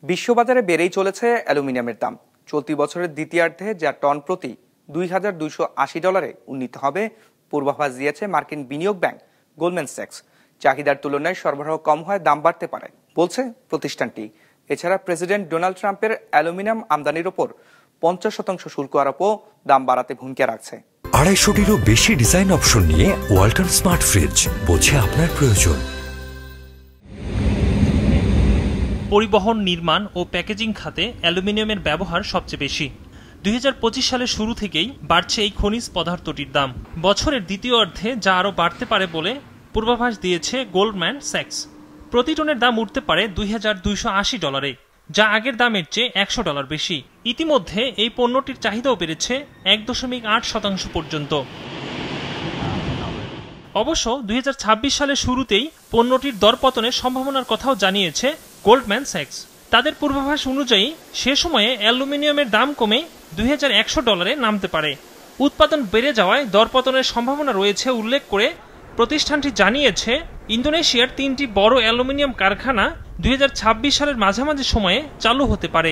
বিশ্ববাজারে বেড়েই চলেছে অ্যালুমিনিয়ামের দাম। চলতি বছরের দ্বিতীয়ার্ধে যা টন প্রতি $2,280 উন্নীত হবে পূর্বাভাস দিয়েছে মার্কিন বিনিয়োগ ব্যাংক গোল্ডম্যান স্যাক্স। চাহিদার তুলনায় সরবরাহ কম হয় দাম বাড়তে পারে বলছে প্রতিষ্ঠানটি। এছাড়া প্রেসিডেন্ট ডোনাল্ড ট্রাম্পের অ্যালুমিনিয়াম আমদানির ওপর 50% শুল্ক আরোপও দাম বাড়াতে ভূমিকা রাখছে। 250-টিরও বেশি ডিজাইন অপশন নিয়ে ওয়ালটন স্মার্ট ফ্রিজ, বোঝে আপনার প্রয়োজন। পরিবহন, নির্মাণ ও প্যাকেজিং খাতে অ্যালুমিনিয়ামের ব্যবহার সবচেয়ে বেশি। 2025 সালের শুরু থেকেই বাড়ছে এই খনিজ পদার্থটির দাম। বছরের দ্বিতীয় অর্ধে যা আরও বাড়তে পারে বলে পূর্বাভাস দিয়েছে গোল্ডম্যান স্যাক্স। প্রতি টনের দাম উঠতে পারে $2,280, যা আগের দামের চেয়ে $100 বেশি। ইতিমধ্যে এই পণ্যটির চাহিদাও বেড়েছে 1.8% পর্যন্ত। অবশ্য 2026 সালের শুরুতেই পণ্যটির দরপতনের সম্ভাবনার কথাও জানিয়েছে গোল্ডম্যান স্যাক্স। তাদের পূর্বাভাস অনুযায়ী সে সময়ে অ্যালুমিনিয়ামের দাম কমে $2,100 নামতে পারে। উৎপাদন বেড়ে যাওয়ায় দরপতনের সম্ভাবনা রয়েছে উল্লেখ করে প্রতিষ্ঠানটি জানিয়েছে ইন্দোনেশিয়ার 3টি বড় অ্যালুমিনিয়াম কারখানা 2026 সালের মাঝামাঝি সময়ে চালু হতে পারে।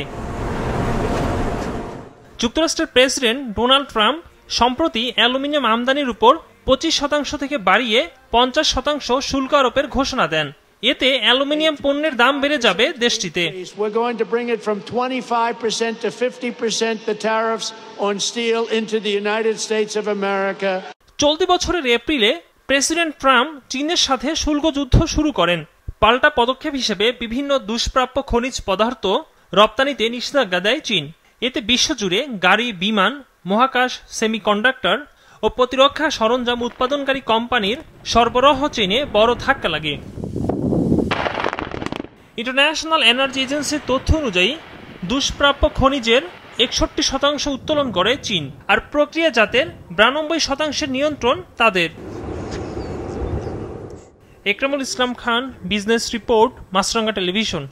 যুক্তরাষ্ট্রের প্রেসিডেন্ট ডোনাল্ড ট্রাম্প সম্প্রতি অ্যালুমিনিয়াম আমদানির উপর 25% থেকে বাড়িয়ে 50% শুল্ক আরোপের ঘোষণা দেন। এতে অ্যালুমিনিয়াম পণ্যের দাম বেড়ে যাবে দেশটিতে। চলতি বছরের এপ্রিলে প্রেসিডেন্ট ট্রাম্প চীনের সাথে শুল্ক যুদ্ধ শুরু করেন। পাল্টা পদক্ষেপ হিসেবে বিভিন্ন দুষ্প্রাপ্য খনিজ পদার্থ রপ্তানিতে নিষেধাজ্ঞা দেয় চীন। এতে বিশ্বজুড়ে গাড়ি, বিমান, মহাকাশ, সেমিকন্ডাক্টর ও প্রতিরক্ষা সরঞ্জাম উৎপাদনকারী কোম্পানির সরবরাহ চেইনে বড় ধাক্কা লাগে। ইন্টারন্যাশনাল এনার্জি এজেন্সির তথ্য অনুযায়ী দুষ্প্রাপ্য খনিজের 61% উত্তোলন করে চীন, আর প্রক্রিয়াজাতের 92% নিয়ন্ত্রণ তাদের। একরামুল ইসলাম খান, বিজনেস রিপোর্ট, মাছরাঙ্গা টেলিভিশন।